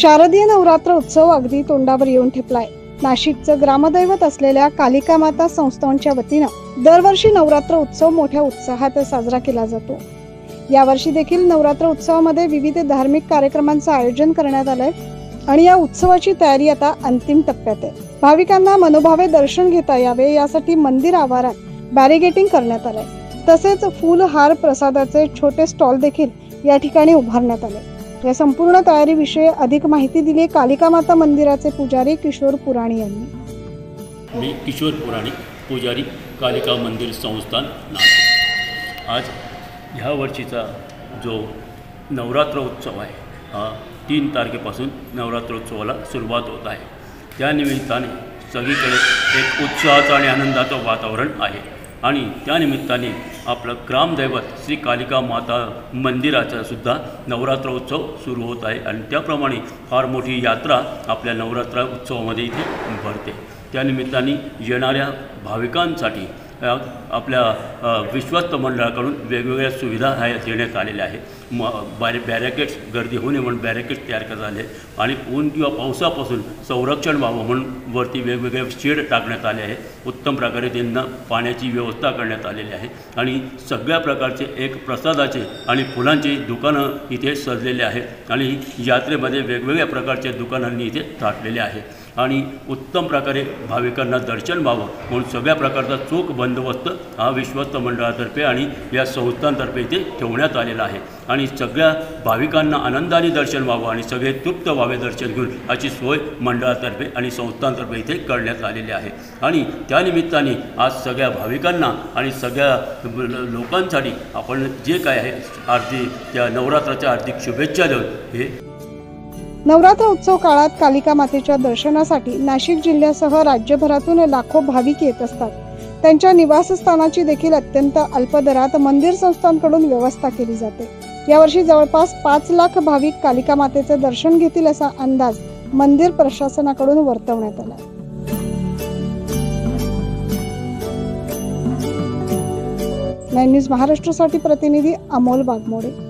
शारदीय नवरात्र उत्सव अगदी तोंडावर येऊन ठेपलाय। नाशिकचं ग्रामदैवत असलेल्या कालिका माता संस्थानच्या वतीनं दरवर्षी नवरात्र उत्सव मोठ्या उत्साहात साजरा केला जातो। यावर्षी देखील नवरात्र उत्सवामध्ये विविध धार्मिक कार्यक्रमांचं आयोजन करण्यात आलंय आणि या उत्सवाची तयारी आता अंतिम टप्प्यात आहे। भाविकांना मनोभावे दर्शन घेता यावे यासाठी मंदिर आवारात बॅरिगेटिंग करण्यात आलंय। तसेच फूल हार प्रसादाचे छोटे स्टॉल देखील या ठिकाणी उभारण्यात आले। या संपूर्ण तयारीविषयी अधिक माहिती दिली कालिका माता मंदिराचे पुजारी किशोर पुराणी यांनी। मी किशोर पुराणी, पुजारी कालिका मंदिर संस्थान नाशिक। आज ह्या वर्षीचा जो नवरात्र उत्सव आहे हा 3 तारखेपासून नवरात्रोत्सवाला सुरुवात होत आहे। त्यानिमित्ताने सगळीकडे एक उत्साहाचं आणि आनंदाचं वातावरण आहे आणि त्यानिमित्ताने आपलं ग्रामदैवत श्री कालिका माता मंदिराचा सुद्धा नवरात्रोत्सव सुरू होत आहे आणि त्याप्रमाणे फार मोठी यात्रा आपल्या नवरात्र उत्सवामध्ये इथे भरते। त्यानिमित्ताने येणाऱ्या भाविकांसाठी आपल्या विश्वस्त मंडळाकडून वेगवेगळ्या सुविधा देण्यात आलेल्या आहेत। बॅरिकेड्स गर्दी होऊ नये म्हणून बॅरिकेड्स तयार करण्यात आले आणि ऊन किंवा पावसापासून संरक्षण व्हावं म्हणून वरती वेगवेगळे शेड टाकण्यात आले आहे। उत्तम प्रकारे त्यांना पाण्याची व्यवस्था करण्यात आलेली आहे आणि सगळ्या प्रकारचे एक प्रसादाचे आणि फुलांचे दुकानं इथे सजलेले आहेत आणि यात्रेमध्ये वेगवेगळ्या प्रकारच्या दुकानांनी इथे थाटलेले आहेत आणि उत्तम प्रकारे भाविकांना दर्शन व्हावं म्हणून सगळ्या प्रकारचा चोख बंदोबस्त हा विश्वस्त मंडळातर्फे आणि या संस्थांतर्फे इथे ठेवण्यात आलेला आहे आणि सगळ्या भाविकांना आनंदाने दर्शन व्हावं आणि सगळे तृप्त व्हावे दर्शन घेऊन अशी सोय मंडळातर्फे आणि संस्थांतर्फे इथे करण्यात आलेली आहे। आणि त्यानिमित्ताने आज सगळ्या भाविकांना आणि सगळ्या लोकांसाठी आपण जे काय आहे त्या नवरात्राच्या हार्दिक शुभेच्छा देऊन हे नवरात्र उत्सव काळात कालिका मातेच्या दर्शनासाठी नाशिक जिल्ह्यासह राज्यभरातून लाखो भाविक येत असतात। त्यांच्या निवासस्थानाची देखील अत्यंत अल्प दरात मंदिर संस्थांकडून व्यवस्था केली जाते। यावर्षी जवळपास 5 लाख भाविक कालिका मातेचे दर्शन घेतील असा अंदाज मंदिर प्रशासनाकडून वर्तवण्यात आला। 9 न्यूज महाराष्ट्रासाठी प्रतिनिधी अमोल वाघमोडे।